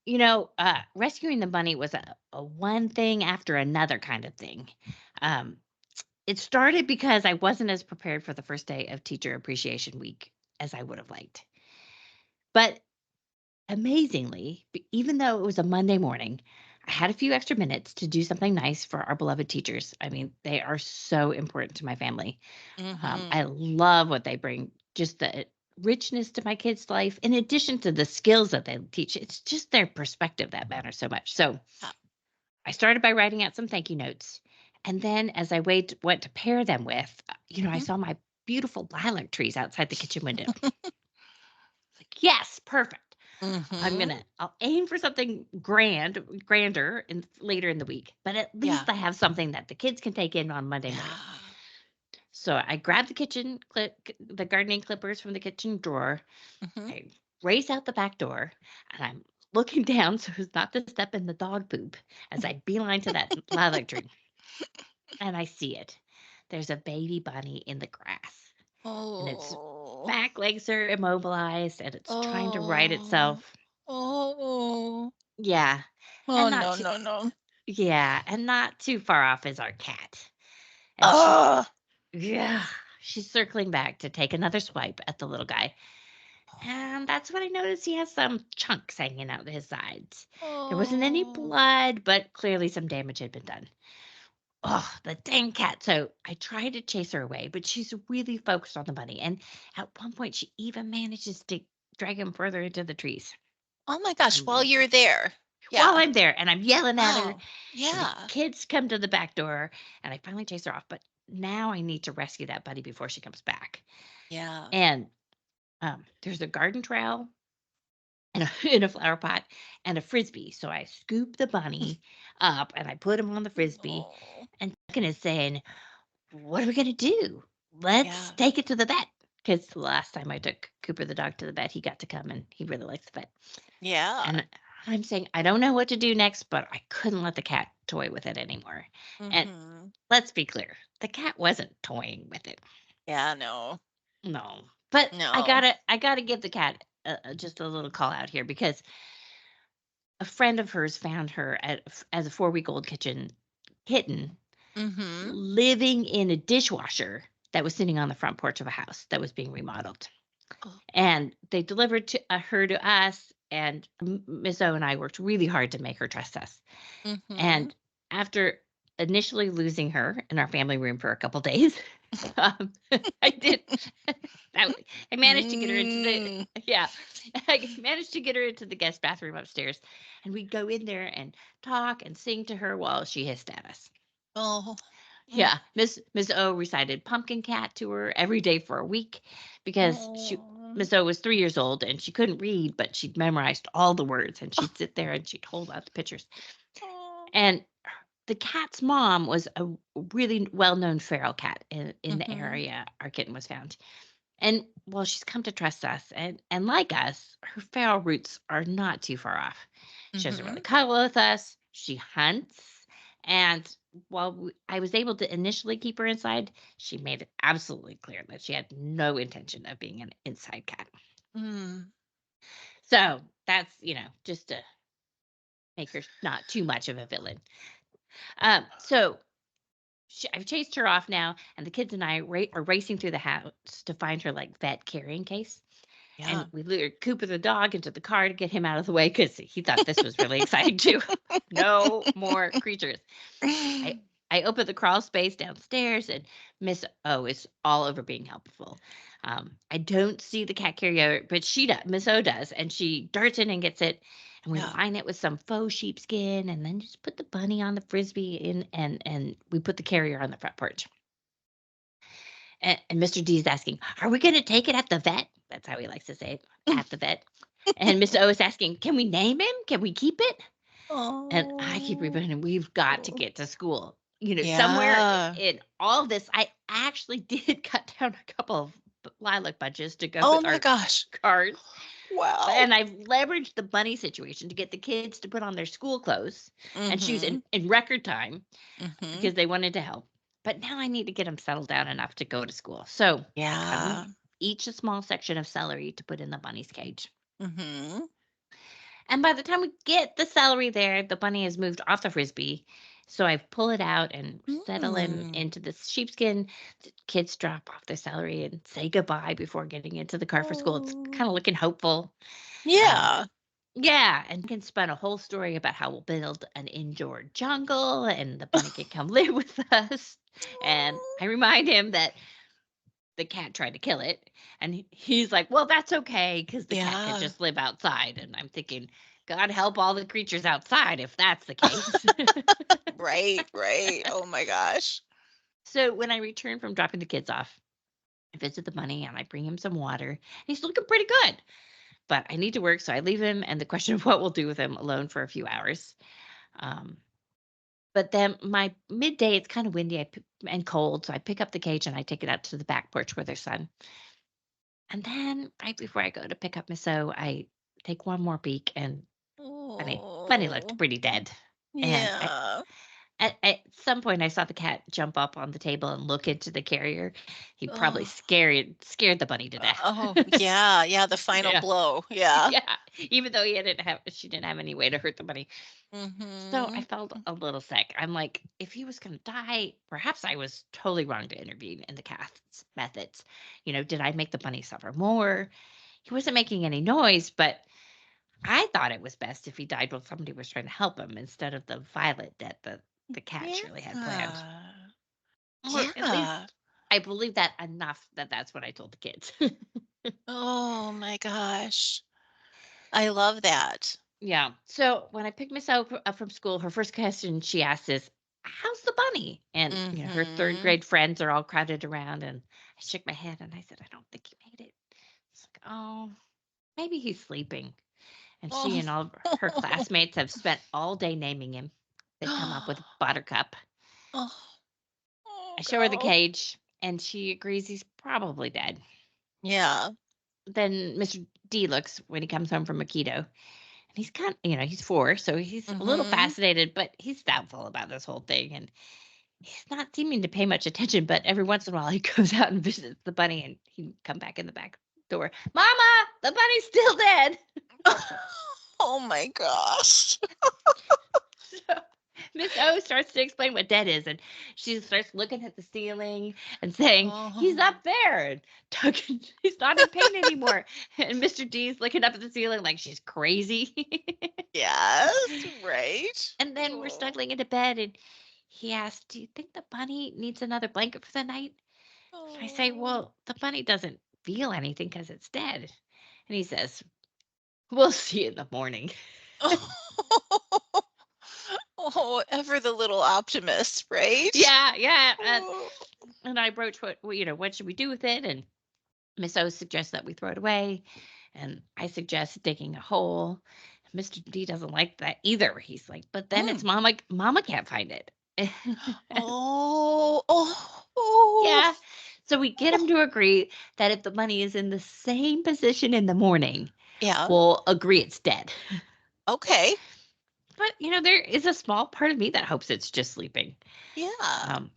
rescuing the bunny was a one thing after another kind of thing. Um, it started because I wasn't as prepared for the first day of Teacher Appreciation Week as I would have liked. But amazingly, even though it was a Monday morning, I had a few extra minutes to do something nice for our beloved teachers. I mean, they are so important to my family. I Mhm. love what they bring, just the richness to my kids' life, in addition to the skills that they teach. It's just their perspective that matters so much. So Yeah. I started by writing out some thank you notes. And then as I went to pair them with, I Mhm. saw my beautiful lilac trees outside the kitchen window. Like, yes, perfect. Mhm. I'll aim for something grander later in the week, but at Yeah. least I have something that the kids can take in on Monday morning. Yeah. So I grabbed the gardening clippers from the kitchen drawer. Mhm. I race out the back door, and I'm looking down so as not to step in the dog poop as I beeline to that lilac tree, and I see it. There's a baby bunny in the grass, and its Oh. back legs are immobilized, and it's trying to right Oh. itself. Oh. Yeah, Oh, and not no, too no, no. yeah, and not too far off is our cat. And Oh. yeah, she's circling back to take another swipe at the little guy. And that's when I noticed he has some chunks hanging out his sides. There wasn't any Oh. blood, but clearly some damage had been done. Oh, the dang cat. So I tried to chase her away, but she's really focused on the bunny. And at one point, she even manages to drag him further into the trees. Oh my gosh, while I'm you're there. While Yeah. I'm there, and I'm yelling at her, Wow. and the Yeah. kids come to the back door, and I finally chase her off. But now I need to rescue that bunny before she comes back. Yeah. And there's a garden trowel and in a flower pot and a frisbee. So I scoop the bunny up and I put him on the frisbee. Oh. And Duncan is saying, "What are we gonna do? Let's Yeah. take it to the vet." Because the last time I took Cooper the dog to the vet, he got to come and he really likes the vet. Yeah. And I'm saying, I don't know what to do next, but I couldn't let the cat toy with it anymore. And Mhm. let's be clear, the cat wasn't toying with it. Yeah, no. No. But No. I gotta give the cat just a little call out here because a friend of hers found her as a 4-week-old kitten Mhm. living in a dishwasher that was sitting on the front porch of a house that was being remodeled. Oh. And they delivered her to us, and Miss O and I worked really hard to make her trust us. Mhm. And after initially losing her in our family room for a couple days, um, I did I I managed to get her into the Mm. yeah, I managed to get her into the guest bathroom upstairs, and we'd go in there and talk and sing to her while she hissed at us. Oh. Mm. Yeah, Miss O recited Pumpkin Cat to her every day for a week because Oh. Miss O was 3 years old and she couldn't read, but she'd memorized all the words, and she'd sit there and she'd hold out the pictures. Oh. And the cat's mom was a really well-known feral cat in the Mhm. area our kitten was found. And well, she's come to trust us, and like us, her feral roots are not too far off. She doesn't really Mhm. cuddle with us. She hunts, and while I was able to initially keep her inside, she made it absolutely clear that she had no intention of being an inside cat. Mm. So that's just to make her not too much of a villain. So I've chased her off now, and the kids and I are racing through the house to find her like vet carrying case. Yeah. And we lured Cooper the dog into the car to get him out of the way because he thought this was really exciting too. No more creatures. I I opened the crawl space downstairs, and Miss O is all over being helpful. I don't see the cat carrier, but she does. Miss O does, and she darts in and gets it. And we Yeah. line it with some faux sheepskin, and then just put the bunny on the frisbee in, and we put the carrier on the front porch. And Mr. D is asking, "Are we gonna take it at the vet?" That's how he likes to say it, "At the vet." And Miss O is asking, "Can we name him? Can we keep it?" And I keep Oh. repeating, "We've got to get to school." Somewhere Yeah. in all of this, I actually did cut down a couple of lilac bunches to go Oh with my our gosh. cards, Wow. and I've leveraged the bunny situation to get the kids to put on their school clothes and shoes Mhm. in record time Mhm. because they wanted to help. But now I need to get them settled down enough to go to school. So I got them Yeah. each a small section of celery to put in the bunny's cage. Mhm. And by the time we get the celery there, the bunny has moved off the Frisbee. So I pull it out and settle him Mm. into the sheepskin. The kids drop off their celery and say goodbye before getting into the car for school. It's Oh. kind of looking hopeful. Um, Yeah. yeah, and can spun a whole story about how we'll build an indoor jungle and the bunny can come live with us. And I remind him that the cat tried to kill it, and he's like, "Well, that's okay because the cat could Yeah. just live outside." And I'm thinking, "God help all the creatures outside if that's the case." Right, right. Oh my gosh. So when I return from dropping the kids off, I visit the bunny and I bring him some water. He's looking pretty good, but I need to work, so I leave him and the question of what we'll do with him alone for a few hours. Um, but then my midday, it's kind of windy and cold, so I pick up the cage and I take it out to the back porch with their son. And then right before I go to pick up Miss O, I take one more peek and Bunny looked Oh. pretty dead. And Yeah. at some point I saw the cat jump up on the table and look into the carrier. He probably Oh. scared the bunny to death. Oh, yeah, yeah, the final Yeah. blow. Yeah. Yeah. Even though she didn't have any way to hurt the bunny. So I Mhm. felt a little sick. I'm like, if he was going to die, perhaps I was totally wrong to intervene in the cat's methods. Did I make the bunny suffer more? He wasn't making any noise, but I thought it was best if he died while somebody was trying to help him instead of the violent death that the cat surely had planned. Yeah. Or at least Yeah. I believe that enough that that's what I told the kids. Oh my gosh. I love that. Yeah. So when I picked Miss O up from school, her first question she asked is, "How's the bunny?" And her third Mhm. grade friends are all crowded around, and I shook my head and I said, "I don't think he made it." It's like, "Oh, maybe he's sleeping." And she Oh. and all of her classmates have spent all day naming him. They've come up with Buttercup. Oh. Oh, I show her the girl. cage, and she agrees he's probably dead. Yeah. Then Mr. D looks when he comes home from Makito, and he's he's 4, so he's a little Mhm. fascinated, but he's doubtful about this whole thing, and he's not seeming to pay much attention. But every once in a while, he goes out and visits the bunny, and he come back in the back door. Mama, the bunny's still dead. Oh my gosh. So Miss O starts to explain what dead is, and she starts looking at the ceiling and saying, "He's Oh. up there." And tugging, he's not in pain anymore. And Mr. D's looking up at the ceiling like she's crazy. Yes, right. And then we're Oh. snuggling into bed, and he asks, "Do you think the bunny needs another blanket for the night?" And I say, Oh. "Well, the bunny doesn't feel anything because it's dead." And he says, "We'll see in the morning." Oh, ever the little optimist, right? Yeah, yeah. Oh. And I broach what should we do with it? And Miss O suggests that we throw it away, and I suggest digging a hole. Mr. D doesn't like that either. He's like, "But then it's Mm. mama. Mama can't find it." Oh, oh, oh, Yeah. So we get him to agree that if the money is in the same position in the morning, yeah, we'll agree it's dead. okay, But there is a small part of me that hopes it's just sleeping. yeah, Um,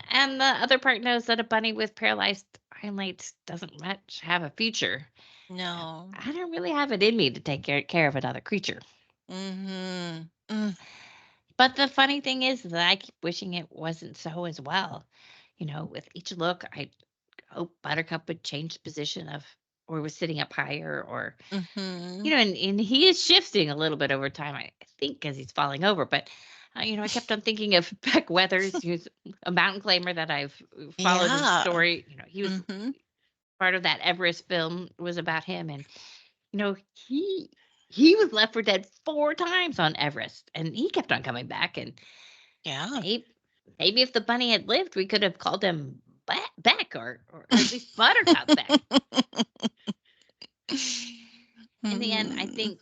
and the other part knows that a bunny with paralyzed hind doesn't much have a future. no, I don't really have it in me to take care of another creature. mhm, mm, But the funny thing is that I keep wishing it wasn't so as well. With each look, I hope Buttercup would change position or was sitting up higher or, mhm, and he is shifting a little bit over time, I think, because he's falling over. But, I kept on thinking of Beck Weathers, who's a mountain climber that I've followed his yeah, story. He was mhm, part of that Everest film was about him. And You know, he he was left for dead 4 times on Everest, and he kept on coming back, and yeah. maybe if the bunny had lived, we could have called him Beck or at least Buttercup Beck. In the end, I Hmm. think,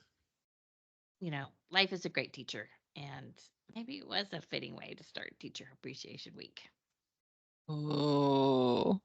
life is a great teacher, and maybe it was a fitting way to start Teacher Appreciation Week. Ooh.